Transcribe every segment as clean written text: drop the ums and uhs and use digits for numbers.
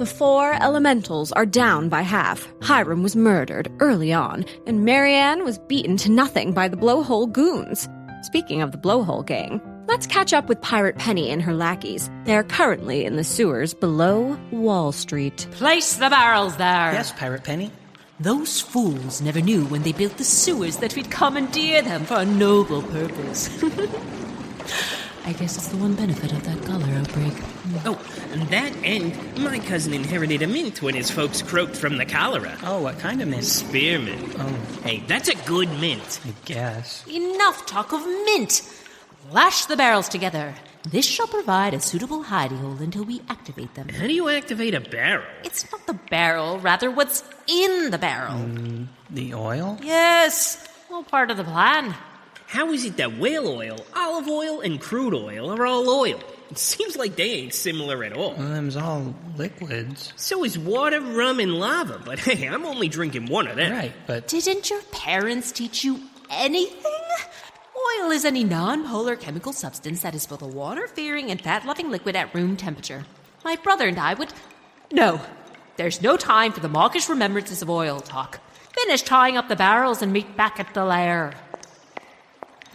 The 4 elementals are down by half. Hiram was murdered early on, and Maryanne was beaten to nothing by the Blowhole goons. Speaking of the Blowhole gang, let's catch up with Pirate Penny and her lackeys. They are currently in the sewers below Wall Street. Place the barrels there. Yes, Pirate Penny. Those fools never knew when they built the sewers that we'd commandeer them for a noble purpose. I guess it's the one benefit of that cholera outbreak. Oh, that and my cousin inherited a mint when his folks croaked from the cholera. Oh, what kind of mint? Spearmint. Oh. Hey, that's a good mint. I guess. Enough talk of mint. Lash the barrels together. This shall provide a suitable hidey hole until we activate them. How do you activate a barrel? It's not the barrel, rather what's in the barrel. The oil? Yes, all part of the plan. How is it that whale oil, olive oil, and crude oil are all oil? It seems like they ain't similar at all. Well, them's all liquids. So is water, rum, and lava, but hey, I'm only drinking one of them. Right, but... Didn't your parents teach you anything? Oil is any non-polar chemical substance that is both a water-fearing and fat-loving liquid at room temperature. My brother and I would... No, there's no time for the mawkish remembrances of oil talk. Finish tying up the barrels and meet back at the lair.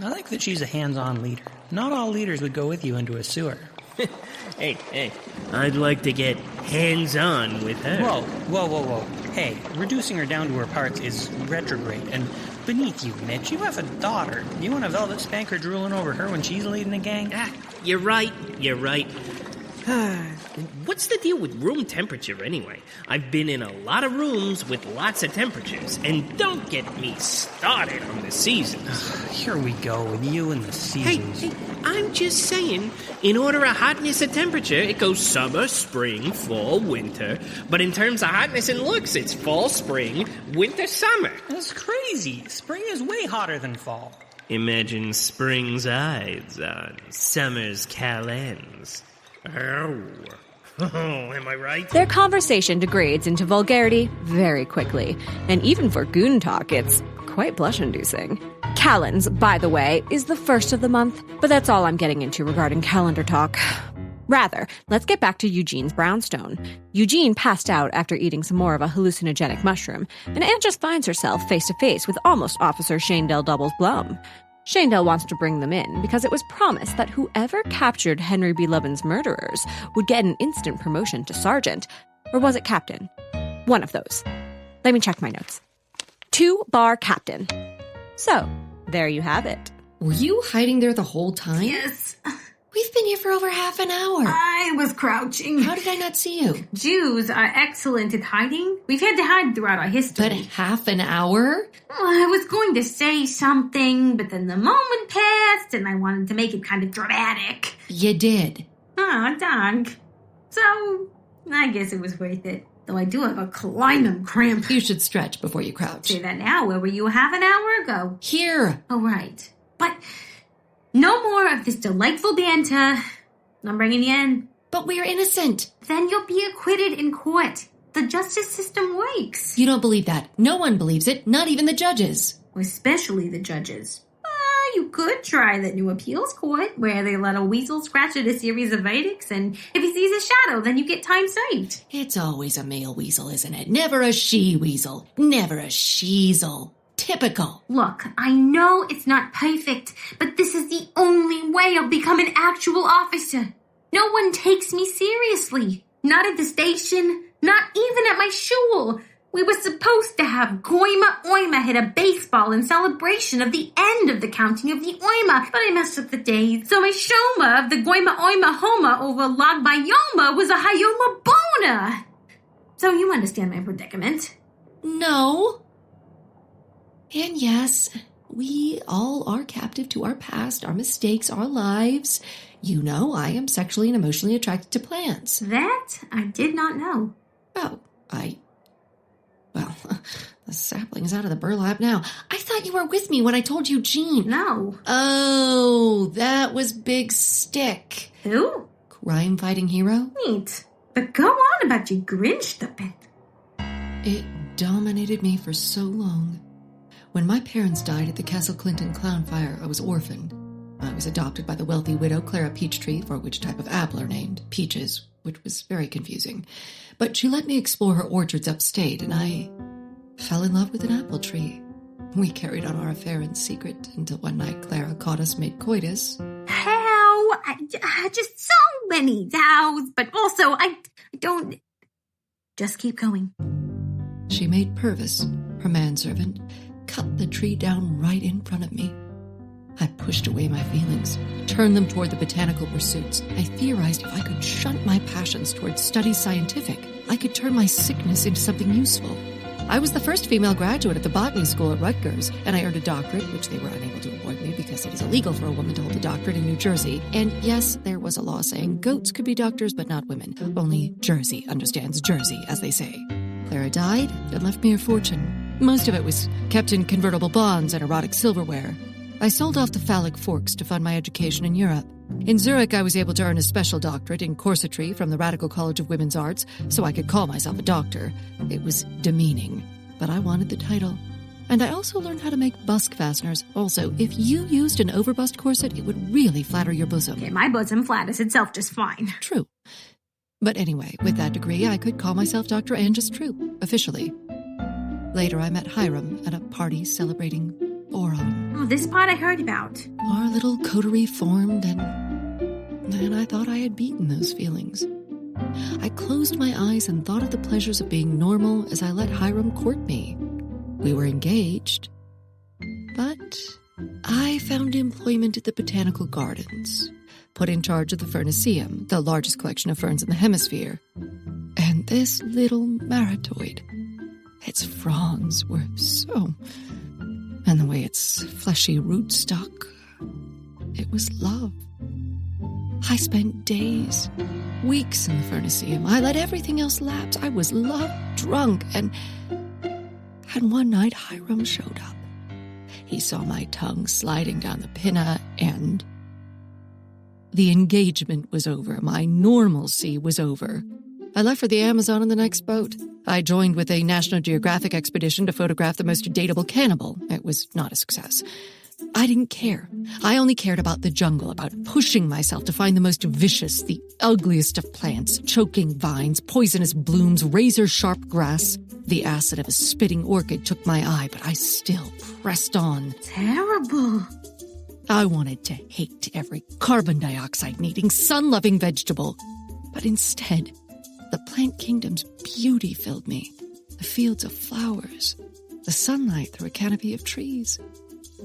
I like that she's a hands-on leader. Not all leaders would go with you into a sewer. Hey, I'd like to get hands-on with her. Whoa. Hey, reducing her down to her parts is retrograde and beneath you, Mitch. You have a daughter. You want a velvet spanker drooling over her when she's leading the gang? You're right. What's the deal with room temperature, anyway? I've been in a lot of rooms with lots of temperatures, and don't get me started on the seasons. Here we go with you and the seasons. Hey, I'm just saying, in order of hotness and temperature, it goes summer, spring, fall, winter. But in terms of hotness and looks, it's fall, spring, winter, summer. That's crazy. Spring is way hotter than fall. Imagine spring's eyes on summer's calends. Oh, am I right? Their conversation degrades into vulgarity very quickly, and even for goon talk, it's quite blush-inducing. Calends, by the way, is the first of the month, but that's all I'm getting into regarding calendar talk. Rather, let's get back to Eugene's brownstone. Eugene passed out after eating some more of a hallucinogenic mushroom, and Anjus finds herself face-to-face with almost Officer Shaindel Doubles Blum. Shaindel wants to bring them in because it was promised that whoever captured Henry B. Lubbins' murderers would get an instant promotion to sergeant. Or was it captain? One of those. Let me check my notes. 2-bar captain. So, there you have it. Were you hiding there the whole time? Yes. We've been here for over half an hour. I was crouching. How did I not see you? Jews are excellent at hiding. We've had to hide throughout our history. But half an hour? Well, I was going to say something, but then the moment passed, and I wanted to make it kind of dramatic. You did. Oh, dog. So, I guess it was worth it. Though I do have a climbing cramp. You should stretch before you crouch. Say that now. Where were you half an hour ago? Here. Oh, right. But no more of this delightful banter. I'm bringing you in. But we're innocent. Then you'll be acquitted in court. The justice system works. You don't believe that. No one believes it, not even the judges. Especially the judges. You could try that new appeals court where they let a weasel scratch at a series of verdicts, and if he sees a shadow, then you get time saved. It's always a male weasel, isn't it? Never a she-weasel. Never a sheezel. Typical. Look, I know it's not perfect, but this is the only way I'll become an actual officer. No one takes me seriously. Not at the station, not even at my shul. We were supposed to have Goima Oima hit a baseball in celebration of the end of the counting of the Oima, but I messed up the days. So my Shoma of the Goima Oima Homa over Lag Bayoma was a Hayoma Bona. So you understand my predicament. No. And yes, we all are captive to our past, our mistakes, our lives. You know I am sexually and emotionally attracted to plants. That I did not know. Oh, Well, the sapling's out of the burlap now. I thought you were with me when I told Eugene. No. Oh, that was Big Stick. Who? Crime-fighting hero? Neat. But go on about your Grinch stuffing. It dominated me for so long. When my parents died at the Castle Clinton clown fire, I was orphaned. I was adopted by the wealthy widow Clara Peachtree, for which type of apple are named peaches, which was very confusing. But she let me explore her orchards upstate, and I fell in love with an apple tree. We carried on our affair in secret until one night Clara caught us mid-coitus. How? Just so many hows, but also I don't... Just keep going. She made Purvis, her manservant, cut the tree down right in front of me. I pushed away my feelings, turned them toward the botanical pursuits. I theorized if I could shunt my passions toward studies scientific, I could turn my sickness into something useful. I was the first female graduate at the botany school at Rutgers, and I earned a doctorate, which they were unable to award me because it is illegal for a woman to hold a doctorate in New Jersey. And yes, there was a law saying goats could be doctors, but not women. Only Jersey understands Jersey, as they say. Clara died and left me a fortune. Most of it was kept in convertible bonds and erotic silverware. I sold off the phallic forks to fund my education in Europe. In Zurich, I was able to earn a special doctorate in corsetry from the Radical College of Women's Arts, so I could call myself a doctor. It was demeaning, but I wanted the title. And I also learned how to make busk fasteners. Also, if you used an overbust corset, it would really flatter your bosom. Okay, my bosom flatters itself just fine. True. But anyway, with that degree, I could call myself Dr. Anjus Troop, officially. Later, I met Hiram at a party celebrating Boron. Oh, this part I heard about. Our little coterie formed, and I thought I had beaten those feelings. I closed my eyes and thought of the pleasures of being normal as I let Hiram court me. We were engaged, but I found employment at the Botanical Gardens, put in charge of the Fernaceum, the largest collection of ferns in the hemisphere. And this little maritoid, its fronds were so... And the way its fleshy rootstock, it was love. I spent days, weeks in the Fernaceum. I let everything else lapse. I was love drunk, and one night Hiram showed up. He saw my tongue sliding down the pinna, and the engagement was over. My normalcy was over. I left for the Amazon on the next boat. I joined with a National Geographic expedition to photograph the most dateable cannibal. It was not a success. I didn't care. I only cared about the jungle, about pushing myself to find the most vicious, the ugliest of plants, choking vines, poisonous blooms, razor-sharp grass. The acid of a spitting orchid took my eye, but I still pressed on. Terrible. I wanted to hate every carbon dioxide-needing, sun-loving vegetable. But instead, the plant kingdom's beauty filled me. The fields of flowers, the sunlight through a canopy of trees,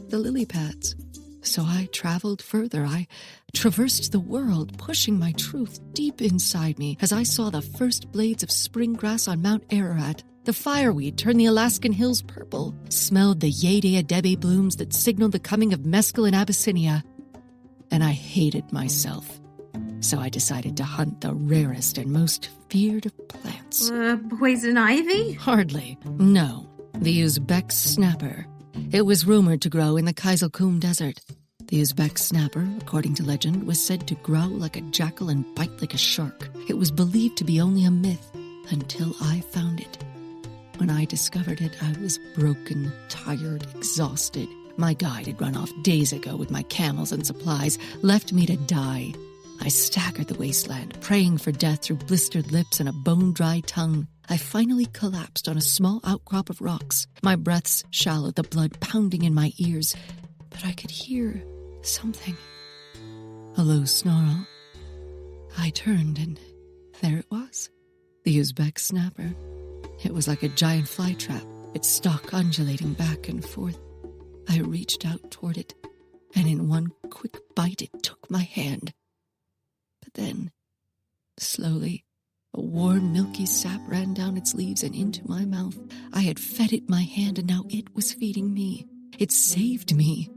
the lily pads. So I traveled further. I traversed the world, pushing my truth deep inside me as I saw the first blades of spring grass on Mount Ararat. The fireweed turned the Alaskan hills purple, smelled the Yedea Debe blooms that signaled the coming of mescal in Abyssinia. And I hated myself. So I decided to hunt the rarest and most feared of plants. Poison ivy? Hardly. No. The Uzbek snapper. It was rumored to grow in the Kizilkum Desert. The Uzbek snapper, according to legend, was said to growl like a jackal and bite like a shark. It was believed to be only a myth until I found it. When I discovered it, I was broken, tired, exhausted. My guide had run off days ago with my camels and supplies, left me to die. I staggered the wasteland, praying for death through blistered lips and a bone-dry tongue. I finally collapsed on a small outcrop of rocks. My breaths shallow, the blood pounding in my ears. But I could hear something. A low snarl. I turned, and there it was. The Uzbek snapper. It was like a giant fly trap, its stalk undulating back and forth. I reached out toward it, and in one quick bite it took my hand. But then, slowly, a warm, milky sap ran down its leaves and into my mouth. I had fed it my hand, and now it was feeding me. It saved me.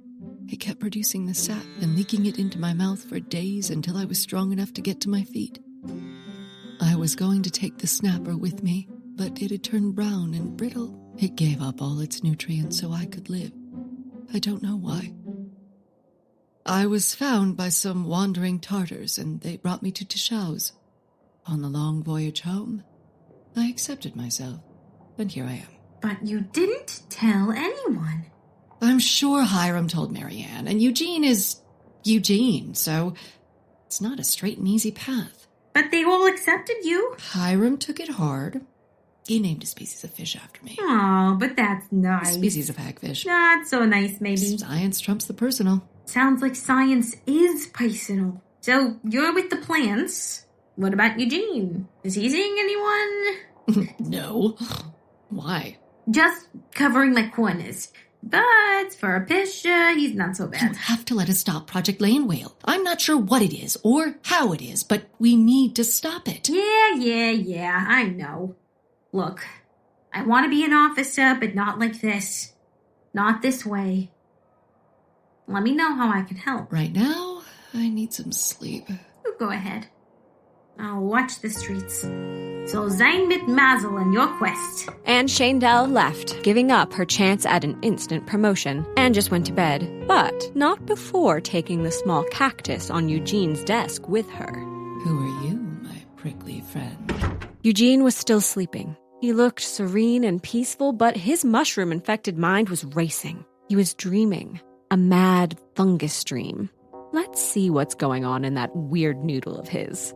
It kept producing the sap and leaking it into my mouth for days until I was strong enough to get to my feet. I was going to take the snapper with me, but it had turned brown and brittle. It gave up all its nutrients so I could live. I don't know why. I was found by some wandering Tartars, and they brought me to Tashau's. On the long voyage home, I accepted myself, and here I am. But you didn't tell anyone. I'm sure Hiram told Maryanne, and Eugene is Eugene, so it's not a straight and easy path. But they all accepted you. Hiram took it hard. He named a species of fish after me. Oh, but that's nice. A species of hagfish. Not so nice, maybe. Science trumps the personal. Sounds like science is personal. So you're with the plants. What about Eugene? Is he seeing anyone? No. Why? Just covering my corners. But for a picture, he's not so You bad. have to let us stop Project Lane Whale. I'm not sure what it is or how it is, but we need to stop it. Yeah, I know. Look, I want to be an officer, but not like this. Not this way. Let me know how I can help. Right now, I need some sleep. You go ahead. I'll watch the streets. So sein mit Mazel in your quest. And Shaindel left, giving up her chance at an instant promotion, and just went to bed, but not before taking the small cactus on Eugene's desk with her. Who are you, my prickly friend? Eugene was still sleeping. He looked serene and peaceful, but his mushroom-infected mind was racing. He was dreaming. A mad fungus dream. Let's see what's going on in that weird noodle of his.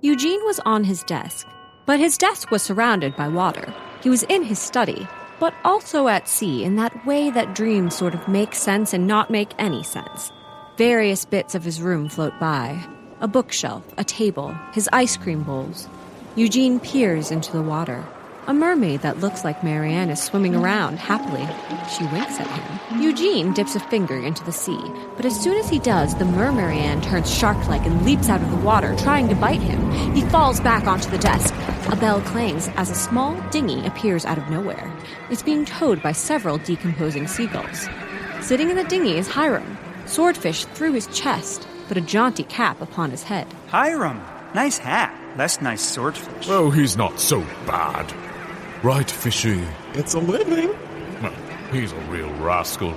Eugene was on his desk, but his desk was surrounded by water. He was in his study, but also at sea in that way that dreams sort of make sense and not make any sense. Various bits of his room float by. A bookshelf, a table, his ice cream bowls. Eugene peers into the water. A mermaid that looks like Maryanne is swimming around happily. She winks at him. Eugene dips a finger into the sea, but as soon as he does, the Maryanne turns shark-like and leaps out of the water, trying to bite him. He falls back onto the desk. A bell clangs as a small dinghy appears out of nowhere. It's being towed by several decomposing seagulls. Sitting in the dinghy is Hiram, swordfish through his chest, but a jaunty cap upon his head. Hiram, nice hat. Less nice swordfish. Oh, he's not so bad. Right, Fishy? It's a living. Well, he's a real rascal.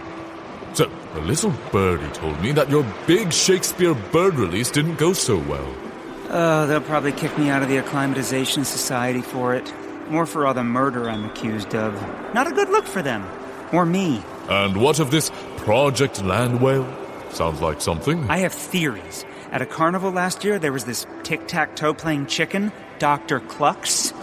So, the little birdie told me that your big Shakespeare bird release didn't go so well. They'll probably kick me out of the Acclimatization Society for it. More for all the murder I'm accused of. Not a good look for them. Or me. And what of this Project Land Whale? Sounds like something. I have theories. At a carnival last year, there was this tic-tac-toe playing chicken, Dr. Clucks.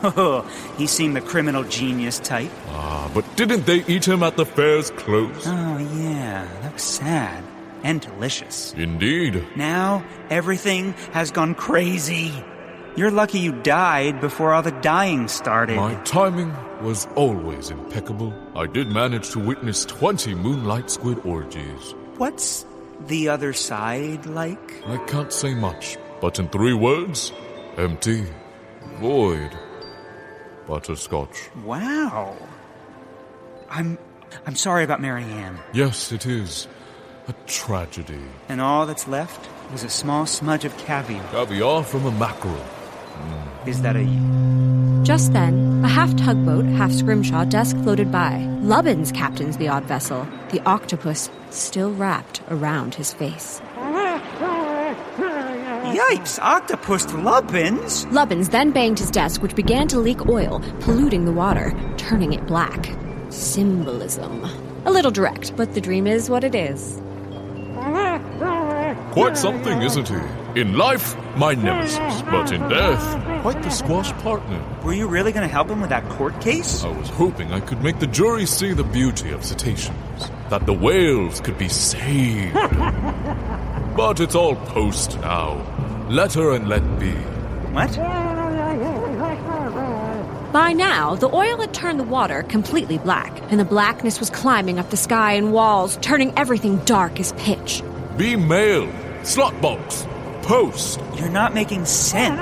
He seemed the criminal genius type. Ah, but didn't they eat him at the fair's close? Oh, yeah. That was sad. And delicious. Indeed. Now, everything has gone crazy. You're lucky you died before all the dying started. My timing was always impeccable. I did manage to witness 20 moonlight squid orgies. What's the other side like? I can't say much, but in 3 words, empty, void, butterscotch. Wow. I'm sorry about Maryanne. Yes, it is a tragedy. And all that's left was a small smudge of caviar. Caviar from a mackerel. Is that a... Just then, a half-tugboat, half-scrimshaw desk floated by. Lubbins captains the odd vessel, the octopus still wrapped around his face. Yikes! Octopus Lubbins? Lubbins then banged his desk, which began to leak oil, polluting the water, turning it black. Symbolism. A little direct, but the dream is what it is. Quite something, isn't he? In life, my nemesis, but in death, quite the squash partner. Were you really going to help him with that court case? I was hoping I could make the jury see the beauty of cetaceans, that the whales could be saved. But it's all post now. Let her and let be. What? By now, the oil had turned the water completely black, and the blackness was climbing up the sky and walls, turning everything dark as pitch. Be mailed. Slot box. Post. You're not making sense.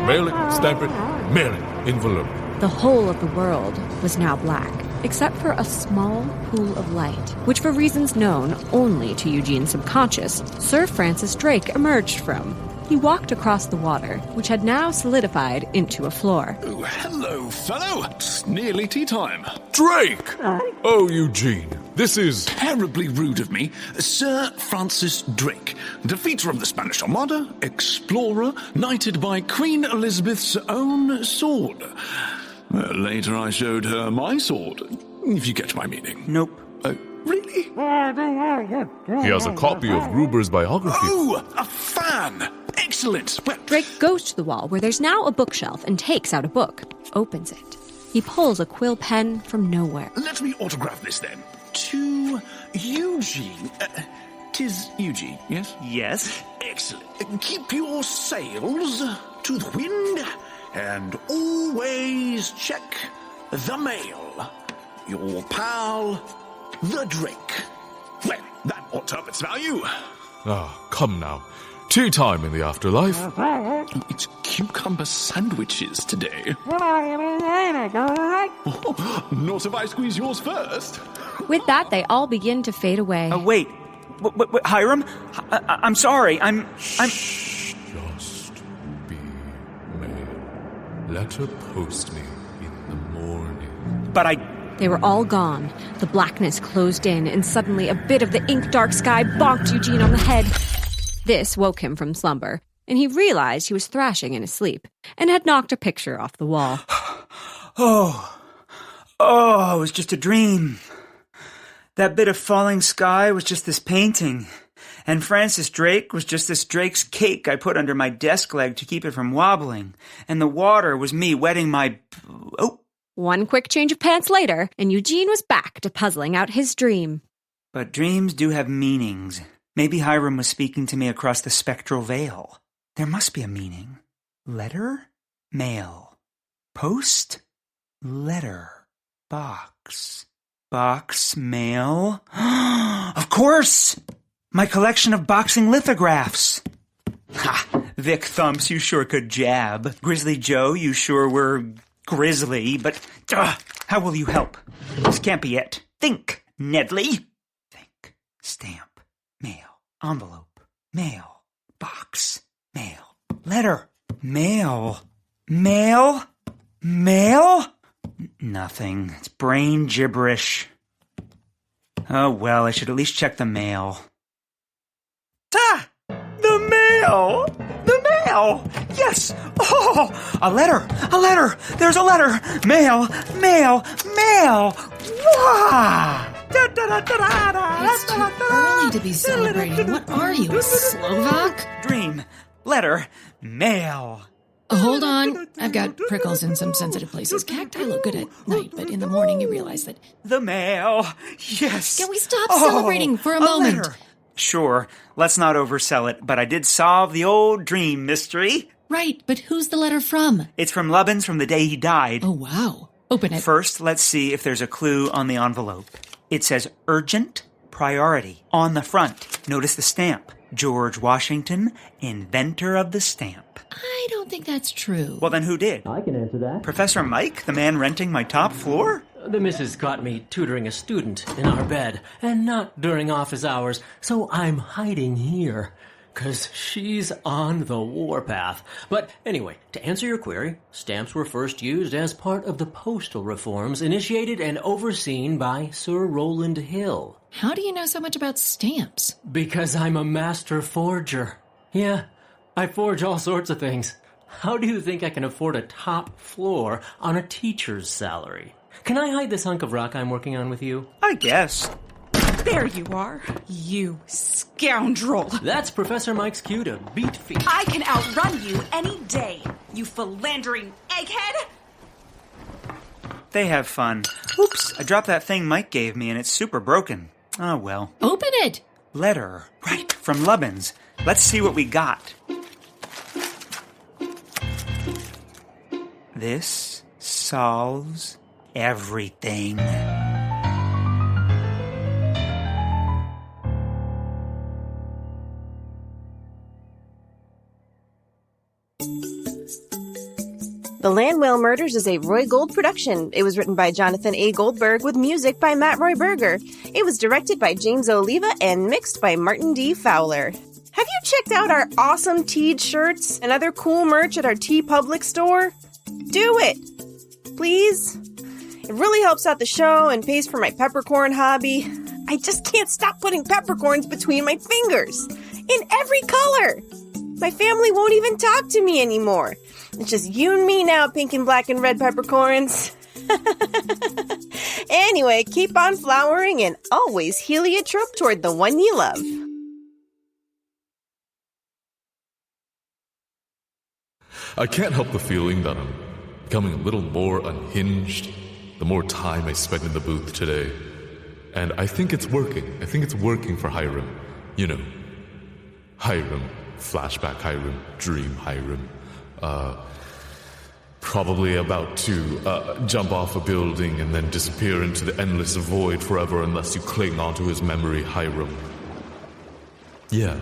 Mail it, stamp it, mail it, envelope. The whole of the world was now black, except for a small pool of light, which for reasons known only to Eugene's subconscious, Sir Francis Drake emerged from. He walked across the water, which had now solidified into a floor. Oh, hello, fellow. It's nearly tea time. Drake! Oh, Eugene, this is... Terribly rude of me. Sir Francis Drake, defeater of the Spanish Armada, explorer, knighted by Queen Elizabeth's own sword. Later I showed her my sword, if you get my meaning. Nope. Oh, really? me? He has a copy of Gruber's biography. Oh, a fan! Excellent! Well, Drake goes to the wall where there's now a bookshelf and takes out a book, opens it. He pulls a quill pen from nowhere. let me autograph this then. To Eugene. 'Tis Eugene, yes? Yes? Excellent. Keep your sails to the wind and always check the mail. Your pal, the Drake. Well, that ought to have its value. Ah, come now. Tea time in the afterlife. It's cucumber sandwiches today. Not if I squeeze yours first. With that, they all begin to fade away. Wait. Hiram? I'm sorry. I'm... Just be mail. Letter post me in the morning. But They were all gone. The blackness closed in, and suddenly a bit of the ink-dark sky bonked Eugene on the head. This woke him from slumber, and he realized he was thrashing in his sleep, and had knocked a picture off the wall. Oh, it was just a dream. That bit of falling sky was just this painting. And Francis Drake was just this Drake's cake I put under my desk leg to keep it from wobbling. And the water was me wetting my... Oh. One quick change of pants later, and Eugene was back to puzzling out his dream. But dreams do have meanings. Maybe Hiram was speaking to me across the spectral veil. There must be a meaning. Letter? Mail. Post? Letter. Box. Box. Mail? Of course! My collection of boxing lithographs. Ha! Vic Thumps, you sure could jab. Grizzly Joe, you sure were grisly, but how will you help? This can't be it. Think, Nedley. Think. Stamp. Mail. Envelope. Mail. Box. Mail. Letter. Mail. Mail? Mail? Nothing. It's brain gibberish. Oh, well, I should at least check the mail. Ta! The mail! The mail! Yes! Oh! A letter! A letter! There's a letter! Mail! Mail! Mail! Wah! It's too early to be celebrating. What are you, a Slovak? Dream. Letter. Mail. Hold on. I've got prickles in some sensitive places. Cacti look good at night, but in the morning you realize that... The mail. Yes. Can we stop celebrating for a moment? Letter. Sure. Let's not oversell it, but I did solve the old dream mystery. Right, but who's the letter from? It's from Lubbins from the day he died. Oh, wow. Open it. First, let's see if there's a clue on the envelope. It says urgent priority on the front. Notice the stamp. George Washington, inventor of the stamp. I don't think that's true. Well, then who did? I can answer that. Professor Mike, the man renting my top floor? The missus caught me tutoring a student in our bed, and not during office hours, so I'm hiding here. 'Cause she's on the warpath. But anyway, to answer your query, stamps were first used as part of the postal reforms initiated and overseen by Sir Rowland Hill. How do you know so much about stamps? Because I'm a master forger. Yeah, I forge all sorts of things. How do you think I can afford a top floor on a teacher's salary? Can I hide this hunk of rock I'm working on with you? I guess. There you are, you scoundrel. That's Professor Mike's cue to beat feet. I can outrun you any day, you philandering egghead. They have fun. Oops, I dropped that thing Mike gave me and it's super broken. Oh, well. Open it! Letter. Right, from Lubbins. Let's see what we got. This solves everything. The Landwell Murders is a Roy Gold production. It was written by Jonathan A. Goldberg with music by Matt Roy Berger. It was directed by James Oliva and mixed by Martin D. Fowler. Have you checked out our awesome Teed shirts and other cool merch at our Tee Public store? Do it! Please? It really helps out the show and pays for my peppercorn hobby. I just can't stop putting peppercorns between my fingers. In every color! My family won't even talk to me anymore. It's just you and me now, pink and black and red peppercorns. Anyway, keep on flowering and always heliotrope toward the one you love. I can't help the feeling that I'm becoming a little more unhinged the more time I spend in the booth today. And I think it's working. I think it's working for Hiram. You know, Hiram, flashback Hiram, dream Hiram. Probably about to jump off a building and then disappear into the endless void forever unless you cling onto his memory, Hiram. Yeah,